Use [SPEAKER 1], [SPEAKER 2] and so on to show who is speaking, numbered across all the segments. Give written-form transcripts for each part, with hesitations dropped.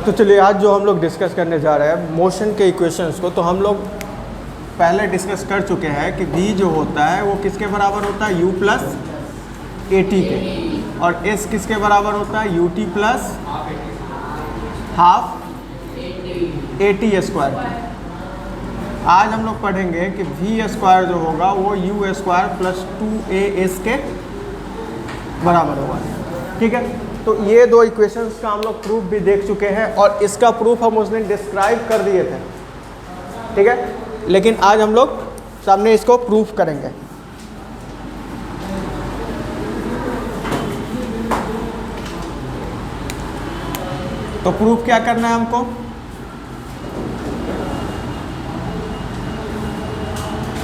[SPEAKER 1] तो चलिए आज जो हम लोग डिस्कस करने जा रहे हैं मोशन के इक्वेशंस को, तो हम लोग पहले डिस्कस कर चुके हैं कि v जो होता है वो किसके बराबर होता है, u प्लस ए टी के, और s किसके बराबर होता है, ut plus half a t square. आज हम लोग पढ़ेंगे कि v स्क्वायर जो होगा वो u स्क्वायर प्लस 2as के बराबर होगा। ठीक है, तो ये दो इक्वेशंस का हम लोग प्रूफ भी देख चुके हैं और इसका प्रूफ हम उस दिन डिस्क्राइब कर दिए थे। ठीक है, लेकिन आज हम लोग सामने इसको प्रूफ करेंगे। तो प्रूफ क्या करना है हमको,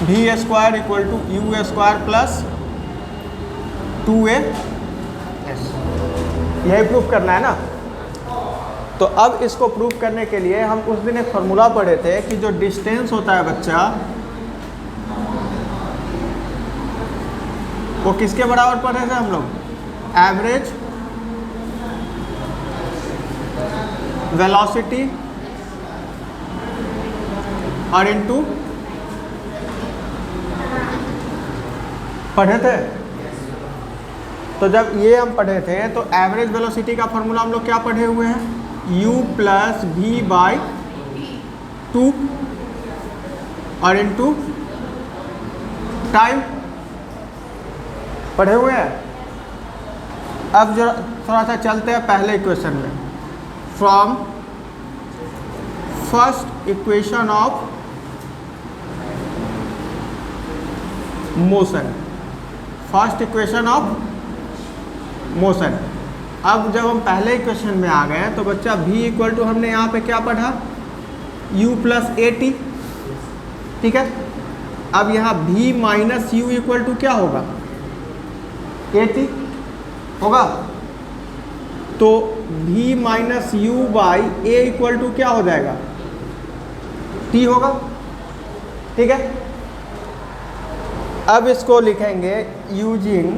[SPEAKER 1] v square equal to u square plus 2a, यही प्रूफ करना है ना। तो अब इसको प्रूफ करने के लिए हम उस दिन एक फार्मूला पढ़े थे कि जो डिस्टेंस होता है बच्चा वो किसके बराबर पढ़े थे हम लोग, एवरेज वेलोसिटी और इनटू पढ़े थे। तो जब ये हम पढ़े थे तो एवरेज वेलोसिटी का फार्मूला हम लोग क्या पढ़े हुए हैं, u प्लस वी बाई 2 और इनटू टाइम पढ़े हुए हैं। अब जो थोड़ा सा चलते हैं पहले इक्वेशन में, from first equation of motion, first equation of motion. अब जब हम पहले इक्वेशन में आ गए तो बच्चा v इक्वल टू हमने यहाँ पे क्या पढ़ा, u प्लस ए टी। ठीक है, अब यहाँ v minus u equal to क्या होगा, ए टी होगा। तो v minus u by a equal to क्या हो जाएगा, t होगा। ठीक है, अब इसको लिखेंगे using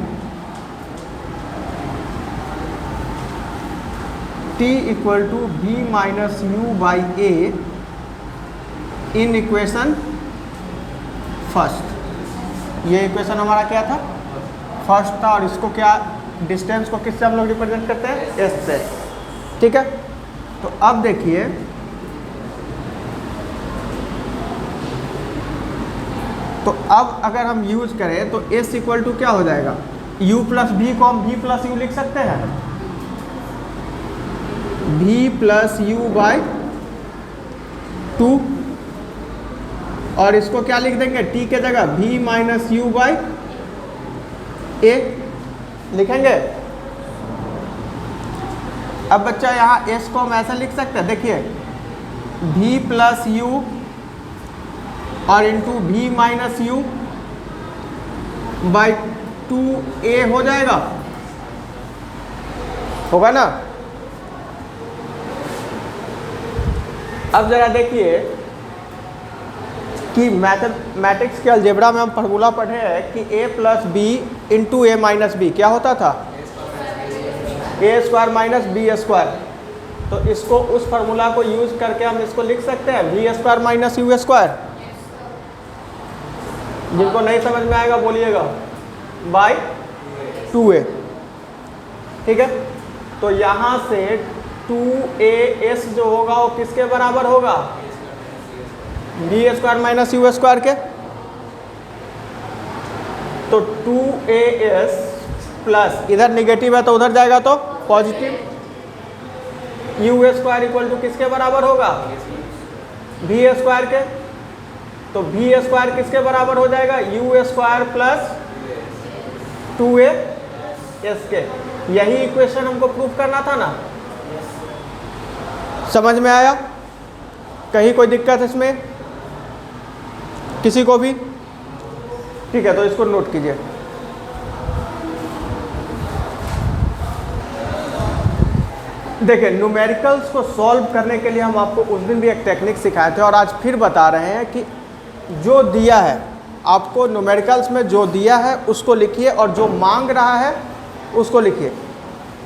[SPEAKER 1] t equal to v minus u by a in equation first. ये इक्वेशन हमारा क्या था, फर्स्ट था, और इसको क्या, डिस्टेंस को किससे हम लोग रिप्रेजेंट करते हैं, s से। ठीक है, तो अब देखिए तो अब अगर हम यूज करें तो s इक्वल टू क्या हो जाएगा, u प्लस v को हम v प्लस यू लिख सकते हैं, v प्लस यू बाई 2, और इसको क्या लिख देंगे, t के जगह v माइनस यू बाई ए लिखेंगे। अब बच्चा यहाँ s को हम ऐसा लिख सकते हैं, देखिए v प्लस यू और into v minus u by 2a हो जाएगा, होगा ना। अब जरा देखिए कि मैथमेटिक्स के अलजेब्रा में हम फार्मूला पढ़े हैं कि a plus b into a minus b क्या होता था, a square minus b square. तो इसको उस फार्मूला को यूज करके हम इसको लिख सकते हैं v square minus u square. जिनको नहीं समझ में आएगा बोलिएगा, बाई 2a। ठीक है, तो यहाँ से 2as जो होगा वो किसके बराबर होगा, b square minus u square के। तो 2as प्लस इधर निगेटिव है तो उधर जाएगा तो positive, u square equal to किसके बराबर होगा, बी स्क्वायर के। तो बी स्क्वायर किसके बराबर हो जाएगा, यू स्क्वायर प्लस 2as के। यही इक्वेशन हमको प्रूफ करना था ना, समझ में आया, कहीं कोई दिक्कत इसमें किसी को भी। ठीक है, तो इसको नोट कीजिए। देखिए न्यूमेरिकल्स को सॉल्व करने के लिए हम आपको उस दिन भी एक टेक्निक सिखाए थे और आज फिर बता रहे हैं कि जो दिया है आपको न्यूमेरिकल्स में, जो दिया है उसको लिखिए और जो मांग रहा है उसको लिखिए।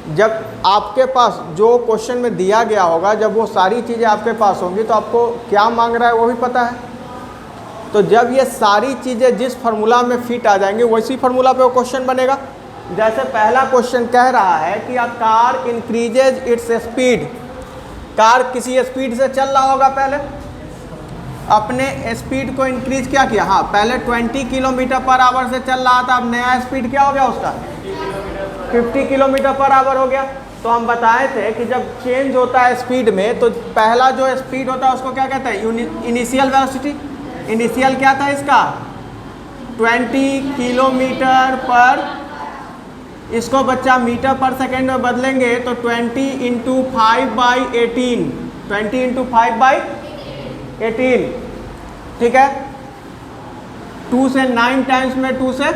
[SPEAKER 1] जब आपके पास जो क्वेश्चन में दिया गया होगा, जब वो सारी चीज़ें आपके पास होंगी तो आपको क्या मांग रहा है वो भी पता है। तो जब ये सारी चीज़ें जिस फार्मूला में फिट आ जाएंगी वैसी फार्मूला पे वो क्वेश्चन बनेगा। जैसे पहला क्वेश्चन कह रहा है कि a car increases its speed, car किसी स्पीड से चल रहा होगा, पहले अपने स्पीड को इंक्रीज क्या किया, हाँ पहले 20 किलोमीटर पर आवर से चल रहा था, अब नया स्पीड क्या हो गया उसका 50 किलोमीटर पर आवर हो गया। तो हम बताए थे कि जब चेंज होता है स्पीड में तो पहला जो स्पीड होता है उसको क्या कहते हैं, इनिशियल वेलोसिटी। इनिशियल क्या था इसका 20 किलोमीटर पर, इसको बच्चा मीटर पर सेकेंड में बदलेंगे तो 20 इंटू 5/18, 20 इंटू 5/18, ठीक है। 2 से 9 टाइम्स में 2 से,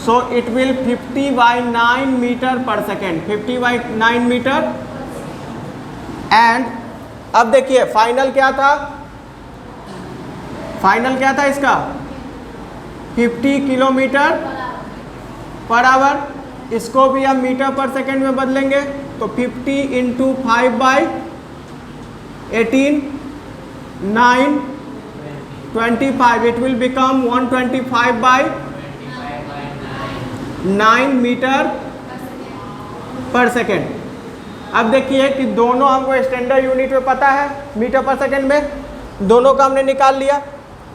[SPEAKER 1] सो इट विल 50/9 मीटर पर सेकेंड, 50/9 मीटर। एंड अब देखिए फाइनल क्या था, फाइनल क्या था इसका 50 किलोमीटर पर आवर, इसको भी हम मीटर पर सेकेंड में बदलेंगे तो 50 into 5/18, 9, 25, it will become 125/9 metre पर सेकेंड। अब देखिए कि दोनों हमको स्टैंडर्ड यूनिट में पता है, मीटर पर सेकेंड में, दोनों का हमने निकाल लिया।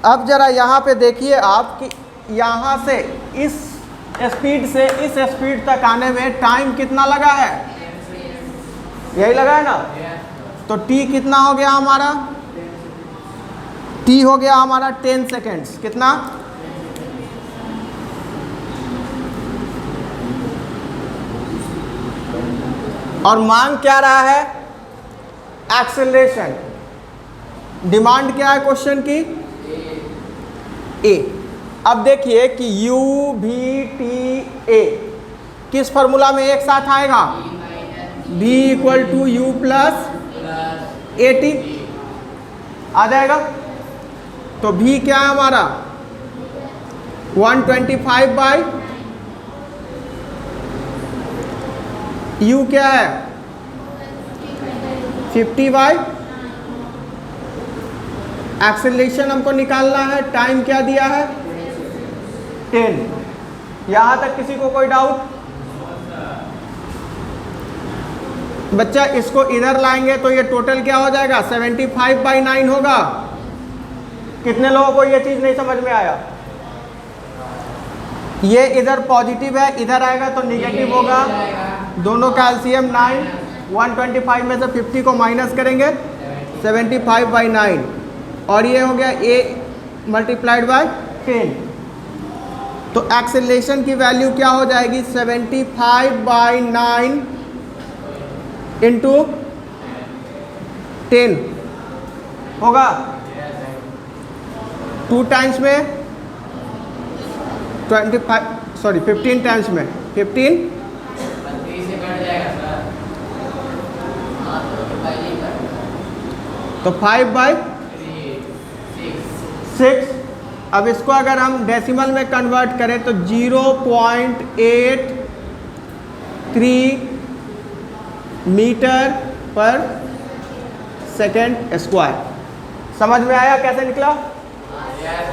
[SPEAKER 1] अब जरा यहाँ पे देखिए आप कि यहाँ से इस स्पीड से इस स्पीड तक आने में टाइम कितना लगा है, यही लगा है ना। तो t कितना हो गया हमारा, t हो गया हमारा 10 सेकेंड्स, कितना, और मांग क्या रहा है एक्सेलरेशन, डिमांड क्या है क्वेश्चन की a। अब देखिए कि u v t a किस फार्मूला में एक साथ आएगा, v equal to u plus a t आ जाएगा। तो v क्या है हमारा 125 u क्या है 50 एक्सेलरेशन हमको निकालना है, टाइम क्या दिया है 10। यहां तक किसी को कोई डाउट, बच्चा इसको इधर लाएंगे तो ये टोटल क्या हो जाएगा 75/9 होगा। कितने लोगों को ये चीज नहीं समझ में आया, ये इधर पॉजिटिव है, इधर आएगा तो निगेटिव होगा, दोनों का एलसीएम 9, 125 में से 50 को माइनस करेंगे 75/9, और ये हो गया a मल्टीप्लाइड बाय 10। तो एक्सेलरेशन की वैल्यू क्या हो जाएगी 75/9 इंटू 10 होगा, 2 टाइम्स में 15 टाइम्स में 15, तो 5/6। अब इसको अगर हम डेसिमल में कन्वर्ट करें तो 0.83 मीटर पर सेकेंड स्क्वायर। समझ में आया कैसे निकला।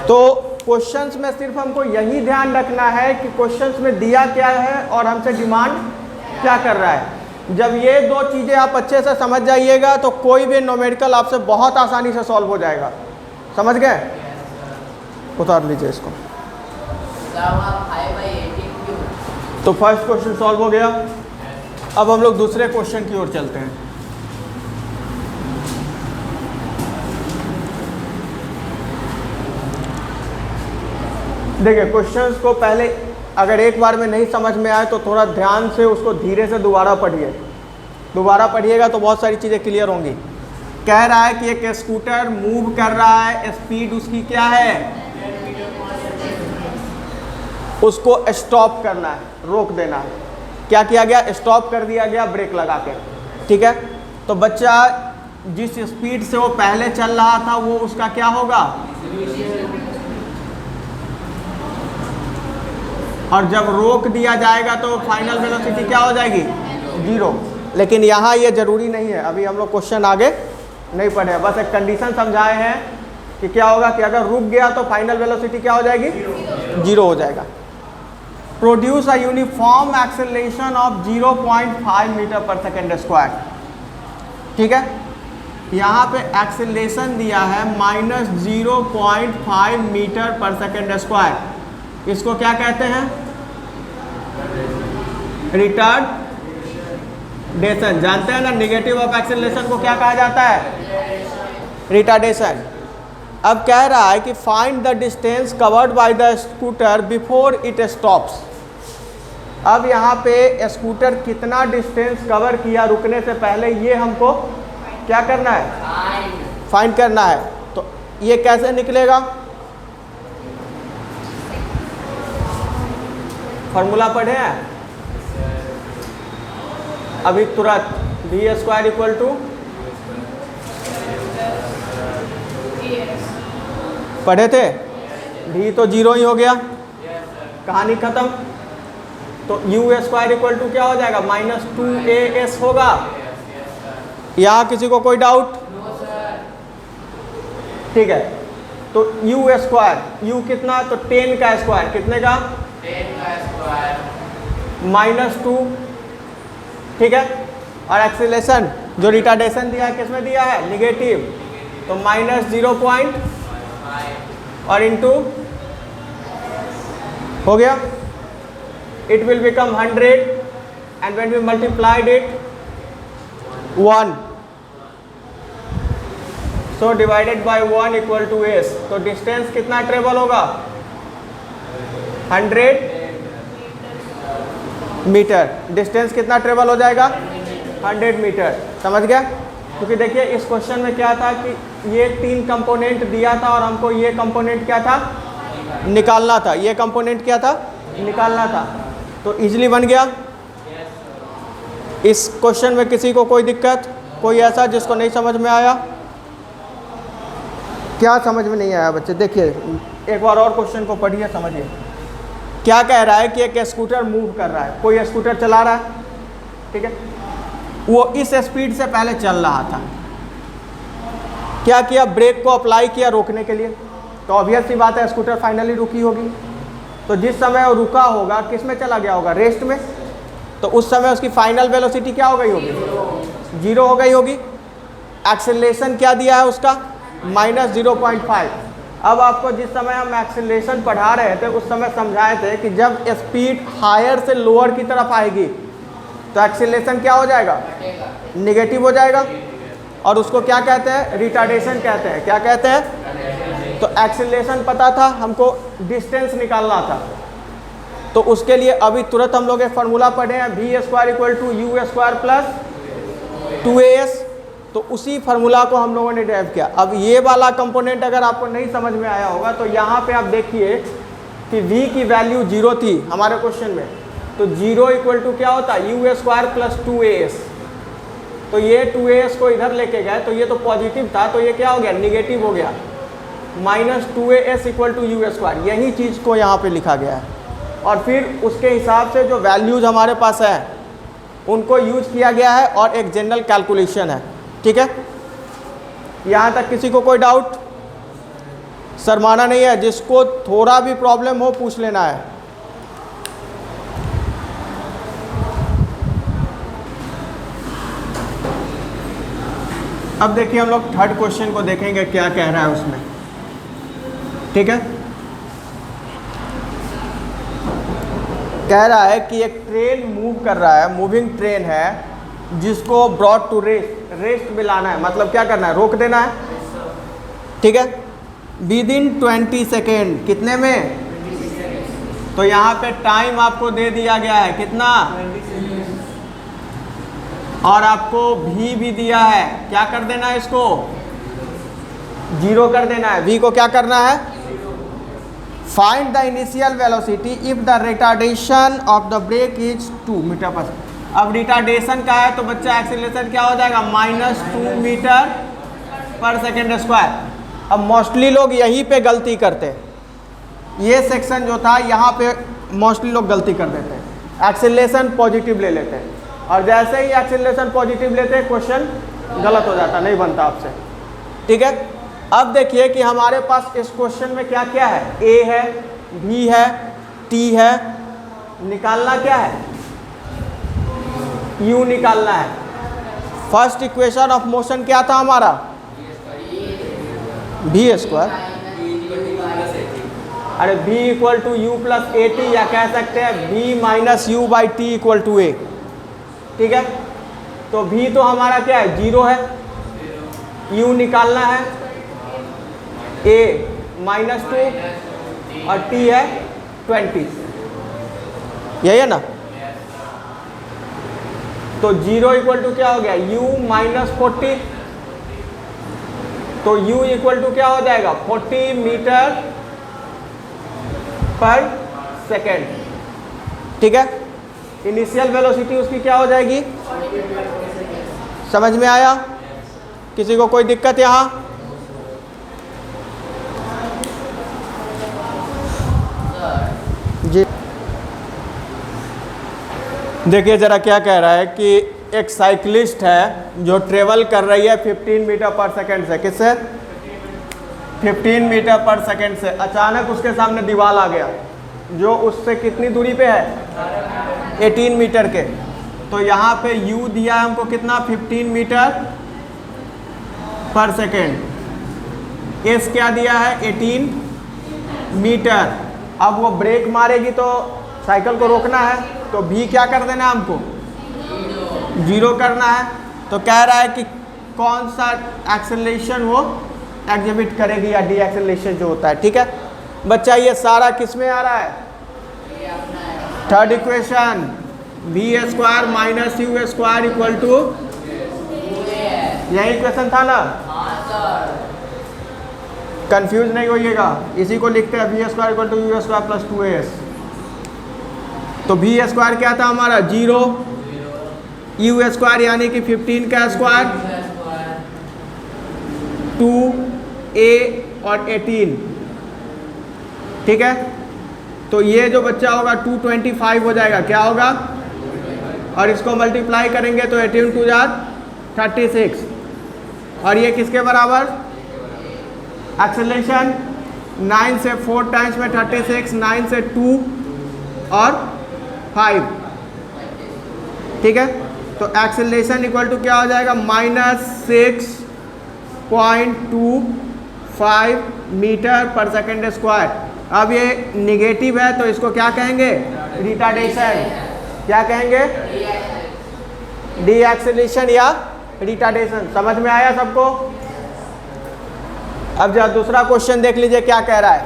[SPEAKER 1] तो क्वेश्चंस में सिर्फ हमको यही ध्यान रखना है कि क्वेश्चंस में दिया क्या है और हमसे डिमांड क्या कर रहा है। जब ये दो चीज़ें आप अच्छे से समझ जाइएगा तो कोई भी न्यूमेरिकल आपसे बहुत आसानी से सॉल्व हो जाएगा। समझ गए, उतार लीजिए इसको। तो फर्स्ट क्वेश्चन सॉल्व हो गया। अब हम लोग दूसरे क्वेश्चन की ओर चलते हैं। देखिए क्वेश्चंस को पहले अगर एक बार में नहीं समझ में आए तो थोड़ा ध्यान से उसको धीरे से दोबारा पढ़िए। दोबारा पढ़िएगा तो बहुत सारी चीज़ें क्लियर होंगी। कह रहा है कि एक स्कूटर मूव कर रहा है, स्पीड उसकी क्या है, उसको स्टॉप करना है, रोक देना है। क्या किया गया, स्टॉप कर दिया गया ब्रेक लगा के। ठीक है, तो बच्चा जिस स्पीड से वो पहले चल रहा था वो उसका क्या होगा, और जब रोक दिया जाएगा तो फाइनल वेलोसिटी क्या हो जाएगी, 0। लेकिन यहाँ ये जरूरी नहीं है, अभी हम लोग क्वेश्चन आगे नहीं पढ़े, बस एक कंडीशन समझाए हैं कि क्या होगा कि अगर रुक गया तो फाइनल वेलोसिटी क्या हो जाएगी, 0 हो जाएगा। Produce a uniform acceleration of 0.5 metre पर सेकेंड स्क्वायर। ठीक है, यहाँ पे एक्सेलरेशन दिया है -0.5 मीटर पर सेकेंड स्क्वायर। इसको क्या कहते हैं, रिटार्डेशन। जानते हैं ना, नेगेटिव ऑफ एक्सेलरेशन को क्या कहा जाता है, रिटार्डेशन। अब कह रहा है कि find the distance covered by the scooter before it stops. अब यहाँ पे स्कूटर कितना डिस्टेंस कवर किया रुकने से पहले, ये हमको क्या करना है, फाइंड करना है। तो ये कैसे निकलेगा, फॉर्मूला पढ़े हैं अभी तुरंत, v² = पढ़े थे, v तो 0 ही हो गया, कहानी खत्म। तो u² क्या हो जाएगा, -2as होगा। यहाँ किसी को कोई डाउट, ठीक है। तो u², u कितना, तो 10 का स्क्वायर, कितने का, 10 का स्क्वायर, -2, ठीक है। और एक्सीलरेशन जो रिटार्डेशन दिया है किसमें दिया है, निगेटिव, तो -0.5 और इनटू हो गया, it will become 100 and when we multiplied it 1, so divided by 1 = s। तो डिस्टेंस कितना ट्रेवल होगा, 100 मीटर। डिस्टेंस कितना ट्रेवल हो जाएगा, 100 मीटर। समझ गया, क्योंकि देखिए इस क्वेश्चन में क्या था कि ये 3 कंपोनेंट दिया था और हमको ये कंपोनेंट क्या था, निकालना था। ये कंपोनेंट क्या था, निकालना था, तो इजीली बन गया। इस क्वेश्चन में किसी को कोई दिक्कत, कोई ऐसा जिसको नहीं समझ में आया, क्या समझ में नहीं आया बच्चे, देखिए एक बार और क्वेश्चन को पढ़िए, समझिए। क्या कह रहा है कि एक स्कूटर मूव कर रहा है, कोई स्कूटर चला रहा है, ठीक है, वो इस स्पीड से पहले चल रहा था। क्या किया, ब्रेक को अप्लाई किया रोकने के लिए, तो ऑब्वियस सी बात है स्कूटर फाइनली रुकी होगी। तो जिस समय वो रुका होगा किस में चला गया होगा, रेस्ट में, तो उस समय उसकी फाइनल वेलोसिटी क्या हो गई होगी, 0 हो गई होगी। एक्सेलरेशन क्या दिया है उसका, -0.5। अब आपको जिस समय हम एक्सेलरेशन पढ़ा रहे थे उस समय समझाए थे कि जब स्पीड हायर से लोअर की तरफ आएगी तो एक्सेलरेशन क्या हो जाएगा, निगेटिव हो जाएगा, और उसको क्या कहते हैं, रिटार्डेशन कहते हैं। क्या कहते हैं, तो एक्सेलरेशन पता था हमको, डिस्टेंस निकालना था, तो उसके लिए अभी तुरंत हम लोग एक फार्मूला पढ़े हैं, v² = u² + 2as। तो उसी फार्मूला को हम लोगों ने ड्राइव किया। अब ये वाला कंपोनेंट अगर आपको नहीं समझ में आया होगा तो यहाँ पे आप देखिए कि v की वैल्यू 0 थी हमारे क्वेश्चन में, तो 0 = क्या होता है, u² + 2as। तो ये 2as को इधर लेके गए तो ये तो पॉजिटिव था, तो ये क्या हो गया, निगेटिव हो गया, -2as = u²। यही चीज़ को यहाँ पे लिखा गया है, और फिर उसके हिसाब से जो वैल्यूज़ हमारे पास है उनको यूज किया गया है, और एक जनरल कैलकुलेशन है। ठीक है, यहाँ तक किसी को कोई डाउट, शर्माना नहीं है, जिसको थोड़ा भी प्रॉब्लम हो पूछ लेना है। अब देखिए हम लोग थर्ड क्वेश्चन को देखेंगे क्या कह रहा है उसमें। ठीक है, कह रहा है कि एक ट्रेन मूव कर रहा है, मूविंग ट्रेन है, जिसको ब्रॉट टू रेस्ट में लाना है, मतलब क्या करना है, रोक देना है। ठीक है, विदिन 20 सेकेंड, कितने में, तो यहाँ पे टाइम आपको दे दिया गया है कितना, और आपको भी दिया है, क्या कर देना है, इसको 0 कर देना है। v को क्या करना है, find the initial velocity if the retardation of the brake is 2 metre पर। अब रिटार्डेशन का है तो बच्चा एक्सीलरेशन क्या हो जाएगा, -2 मीटर पर सेकेंड स्क्वायर। अब मोस्टली लोग यहीं पे गलती करते हैं, ये सेक्शन जो था यहाँ पे मोस्टली लोग गलती कर देते हैं, एक्सेलरेशन पॉजिटिव ले लेते हैं और जैसे ही एक्सेलरेशन पॉजिटिव लेते हैं क्वेश्चन गलत हो जाता, नहीं बनता आपसे। ठीक है, अब देखिए कि हमारे पास इस क्वेश्चन में क्या क्या है, ए है, बी है, टी है, निकालना क्या है, यू निकालना है। फर्स्ट इक्वेशन ऑफ मोशन क्या था हमारा, बी स्क्वायर, अरे b equal to u plus a t, या कह सकते हैं b minus u by t equal to a. ठीक है, तो v तो हमारा क्या है, 0 है, u निकालना है, a -2 और t है 20, यही है ना। तो 0 इक्वल टू क्या हो गया, u -40, तो u इक्वल टू क्या हो जाएगा, 40 मीटर पर सेकेंड। ठीक है, इनिशियल वेलोसिटी उसकी क्या हो जाएगी, समझ में आया, किसी को कोई दिक्कत यहाँ? जी देखिए जरा क्या कह रहा है कि एक साइकिलिस्ट है जो ट्रेवल कर रही है 15 मीटर पर सेकेंड से, किससे, 15 मीटर पर सेकेंड से। अचानक उसके सामने दीवार आ गया जो उससे कितनी दूरी पे है, 18 मीटर के। तो यहाँ पे u दिया है हमको कितना, 15 मीटर पर सेकेंड, s क्या दिया है, 18 मीटर। अब वो ब्रेक मारेगी तो साइकिल को रोकना है, तो v क्या कर देना है हमको, 0 करना है। तो कह रहा है कि कौन सा एक्सेलरेशन वो एग्जिबिट करेगी या डी एक्सेलरेशन जो होता है। ठीक है बच्चा, ये सारा किस में आ रहा है, third equation, v square minus u square equal to, यही इक्वेशन था ना, कंफ्यूज नहीं होइएगा, इसी को लिखते हैं v square equal to u square plus 2as। तो v स्क्वायर क्या था हमारा, 0, यू स्क्वायर यानी कि 15 का स्क्वायर, 2a और 18। ठीक है, तो ये जो बच्चा होगा 225 हो जाएगा, क्या होगा, और इसको मल्टीप्लाई करेंगे तो 18 2 36, और ये किसके बराबर, एक्सेलरेशन 9 से 4 टाइम्स में 36, 9 से 2 और 5। ठीक है, तो एक्सेलरेशन इक्वल टू क्या हो जाएगा, -6.25 मीटर पर सेकेंड स्क्वायर। अब ये निगेटिव है तो इसको क्या कहेंगे, रिटार्डेशन, क्या कहेंगे, डी एक्सेलरेशन या रिटार्डेशन। समझ में आया सबको? अब जरा दूसरा क्वेश्चन देख लीजिए क्या कह रहा है।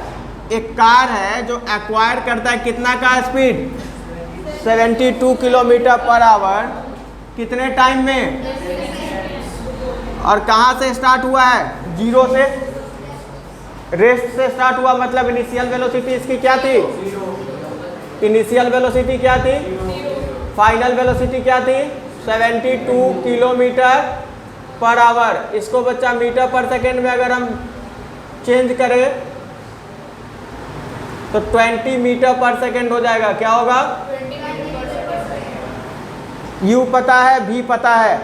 [SPEAKER 1] एक कार है जो एक्वायर करता है कितना का स्पीड, 72 किलोमीटर पर आवर, कितने टाइम में, और कहाँ से स्टार्ट हुआ है, 0 से, रेस्ट से स्टार्ट हुआ, मतलब इनिशियल वेलोसिटी इसकी क्या थी, इनिशियल वेलोसिटी क्या थी, फाइनल वेलोसिटी क्या थी, 72 किलोमीटर पर आवर। इसको बच्चा मीटर पर सेकेंड में अगर हम चेंज करें तो 20 मीटर पर सेकेंड हो जाएगा। क्या होगा, u पता है, v पता है,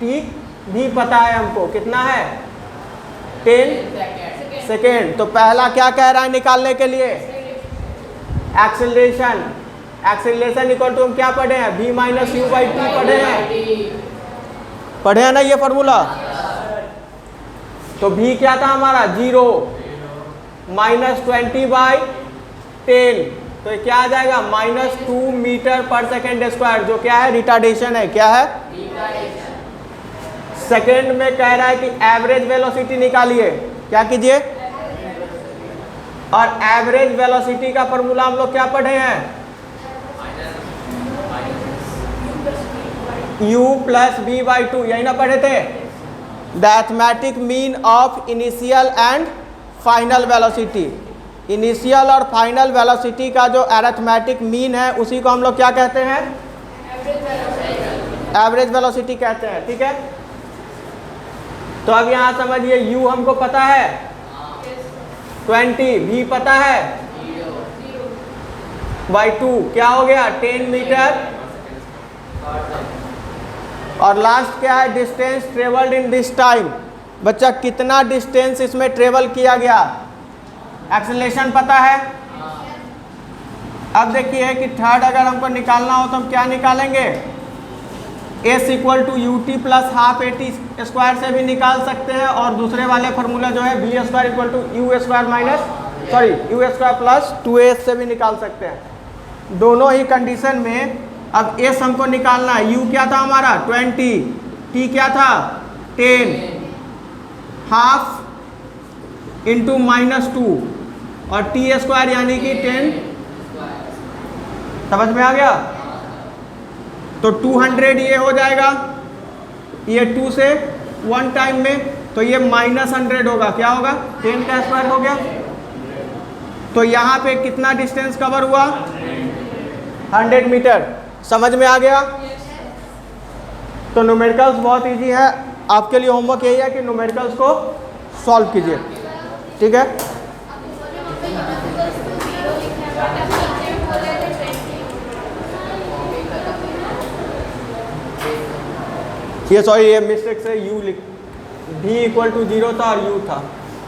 [SPEAKER 1] t भी पता है हमको, कितना है, 10 सेकेंड। तो पहला क्या कह रहा है निकालने के लिए, एक्सेलरेशन। एक्सेलरेशन इक्वल टू हम क्या पढ़े हैं, v minus u by T पढ़े हैं ना ये फॉर्मूला। तो v क्या था हमारा, 0, -20/10, तो क्या आ जाएगा, -2 मीटर पर सेकेंड स्क्वायर, जो क्या है, रिटार्डेशन है। क्या है, सेकेंड में कह रहा है कि एवरेज वेलोसिटी निकालिए। क्या कीजिए, और एवरेज वेलोसिटी का फॉर्मूला हम लोग क्या पढ़े हैं, u प्लस v बाई 2, यही ना पढ़े थे। The arithmetic mean of initial and final velocity, initial और फाइनल वेलोसिटी का जो अरिथमेटिक मीन है उसी को हम लोग क्या कहते हैं, एवरेज वेलोसिटी कहते हैं। ठीक है, तो अब यहाँ समझिए u हमको पता है 20, v पता है, बाई 2 क्या हो गया 10 मीटर। और लास्ट क्या है distance travelled in this time. बच्चा कितना डिस्टेंस इसमें ट्रेवल किया गया, एक्सेलरेशन पता है। अब देखिए कि थर्ड अगर हमको निकालना हो तो हम क्या निकालेंगे, s equal to u t plus half a t square से भी निकाल सकते हैं, और दूसरे वाले फार्मूला जो है b square equal to u square minus u square plus 2s से भी निकाल सकते हैं। दोनों ही कंडीशन में अब s हमको निकालना है, u क्या था हमारा 20, t क्या था 10, हाफ इंटू -2 और टी स्क्वायर यानी कि 10। समझ में आ गया। तो 200 ये हो जाएगा, ये 2 से 1 टाइम में, तो ये -100 होगा। क्या होगा 10 का स्क्वायर हो गया। तो यहाँ पे कितना डिस्टेंस कवर हुआ 100 मीटर। समझ में आ गया। तो न्यूमेरिकल्स बहुत इजी है, आपके लिए होमवर्क यही है कि न्यूमेरिकल्स को सॉल्व कीजिए, ठीक है। ये सॉरी ये मिस्टेक से u लिख v इक्वल टू 0 था और u था,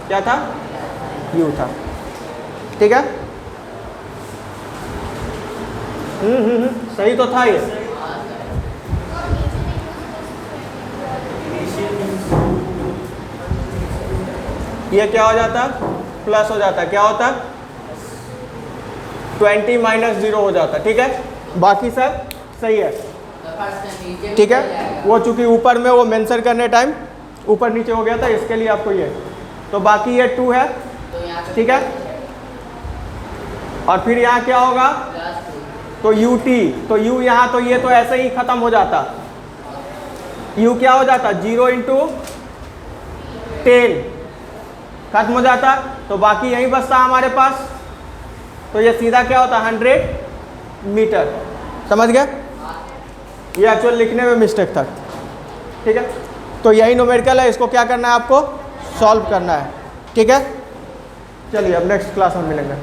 [SPEAKER 1] क्या था u था, ठीक है। सही तो था ये क्या हो जाता प्लस हो जाता, क्या होता 20 माइनस 0 हो जाता, ठीक है। बाकी सब सही है, ठीक है। वो चूंकि ऊपर में वो मेंशन करने टाइम ऊपर नीचे हो गया था, इसके लिए आपको ये, तो बाकी ये 2 है, ठीक है। और फिर यहाँ क्या होगा तो u t, तो u यहाँ तो ये तो ऐसे ही खत्म हो जाता, u क्या हो जाता 0 इंटू 10 खत्म हो जाता, तो बाकी यही बचता हमारे पास। तो ये सीधा क्या होता 100 मीटर। समझ गए, ये एक्चुअल लिखने में मिस्टेक था, ठीक है। तो यही न्यूमेरिकल है, इसको क्या करना है आपको सॉल्व करना है, ठीक है। चलिए अब नेक्स्ट क्लास में मिलेंगे।